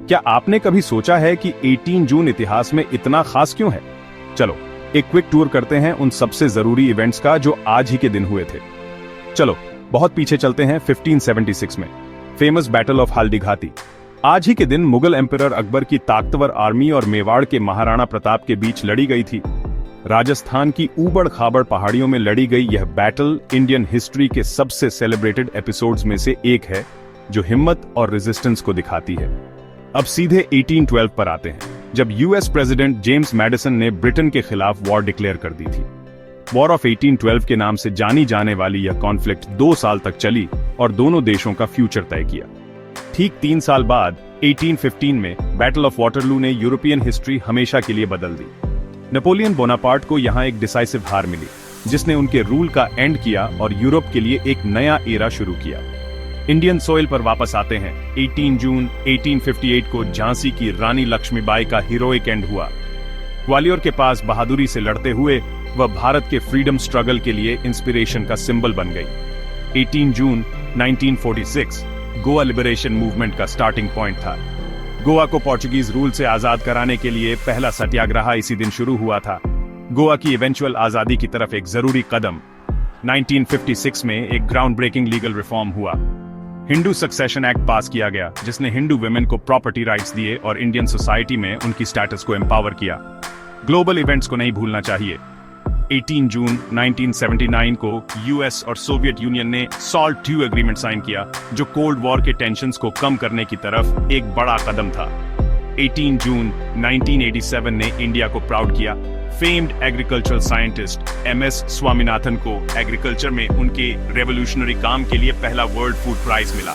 क्या आपने कभी सोचा है कि 18 जून इतिहास में इतना खास क्यों है? चलो एक क्विक टूर करते हैं उन सबसे जरूरी इवेंट्स का जो आज ही के दिन हुए थे। चलो बहुत पीछे चलते हैं 1576 में, फेमस बैटल ऑफ हल्दीघाटी। आज ही के दिन मुगल एम्परर अकबर की ताकतवर आर्मी और मेवाड़ के महाराणा प्रताप के बीच लड़ी गई थी। राजस्थान की ऊबड़ खाबड़ पहाड़ियों में लड़ी गई यह बैटल इंडियन हिस्ट्री के सबसे सेलिब्रेटेड एपिसोड्स में से एक है, जो हिम्मत और रेजिस्टेंस को दिखाती है। अब सीधे 1812 पर आते हैं, जब यूएस प्रेसिडेंट जेम्स मैडिसन ने ब्रिटेन के खिलाफ वॉर डिक्लेयर कर दी थी। वॉर ऑफ 1812 के नाम से जानी जाने वाली यह कॉन्फ्लिक्ट 2 साल तक चली और दोनों देशों का फ्यूचर तय किया। ठीक 3 साल बाद 1815 में बैटल ऑफ वाटरलू ने यूरोपियन हिस्ट्री हमेशा के लिए बदल दी। नेपोलियन बोनापार्ट को यहां एक डिसाइसिव हार मिली, जिसने उनके रूल का एंड किया और यूरोप के लिए एक नया एरा शुरू किया। इंडियन सोइल पर वापस आते हैं। 18 जून 1858 को झांसी की रानी लक्ष्मीबाई का हीरोइक एंड हुआ। ग्वालियर के पास बहादुरी से लड़ते हुए वह भारत के फ्रीडम स्ट्रगल के लिए इंस्पिरेशन का सिंबल बन गई। 18 जून 1946 गोवा लिबरेशन मूवमेंट का स्टार्टिंग पॉइंट था। गोवा को पोर्चुगीज रूल से आजाद कराने के लिए पहला सत्याग्रह इसी दिन शुरू हुआ था। गोवा की इवेंचुअल आजादी की तरफ एक जरूरी कदम। 1956 में एक ग्राउंड ब्रेकिंग लीगल रिफॉर्म हुआ। हिंदू सक्सेशन एक्ट पास किया गया, जिसने हिंदू वुमेन को प्रॉपर्टी राइट्स दिए और इंडियन सोसाइटी में उनकी स्टेटस को एम्पावर किया। ग्लोबल इवेंट्स को नहीं भूलना चाहिए। 18 जून 1979 को यूएस और सोवियत यूनियन ने सॉल्ट II एग्रीमेंट साइन किया, जो कोल्ड वॉर के टेंशंस को कम करने की तरफ एक बड़ा कदम था। 18 जून 1987 ने इंडिया को प्राउड किया। Famed agricultural scientist MS Swaminathan को एग्रीकल्चर में उनके रेवोल्यूशनरी काम के लिए पहला वर्ल्ड फूड प्राइज मिला।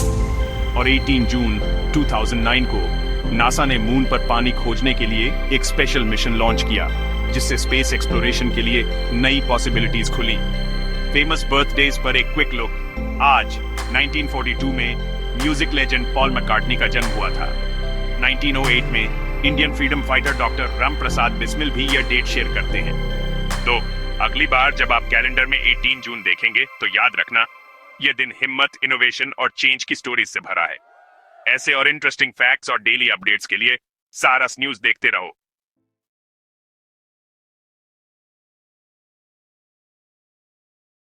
और 18 जून 2009 को नासा ने मून पर पानी खोजने के लिए एक स्पेशल मिशन लॉन्च किया, जिससे स्पेस एक्सप्लोरेशन के लिए नई पॉसिबिलिटीज खुली। फेमस बर्थडेज पर एक क्विक लुक। आज 1942 में म्यूजिक लेजेंड पॉल मैकार्टनी का जन्म हुआ था। 1908 में Indian freedom fighter doctor Ram Prasad Bismil भी यह डेट शेयर करते हैं। तो अगली बार जब आप कैलेंडर में 18 जून देखेंगे तो याद रखना, यह दिन हिम्मत, इनोवेशन और चेंज की स्टोरीज से भरा है। ऐसे और इंटरेस्टिंग फैक्ट्स और डेली अपडेट्स के लिए सारस न्यूज देखते रहो।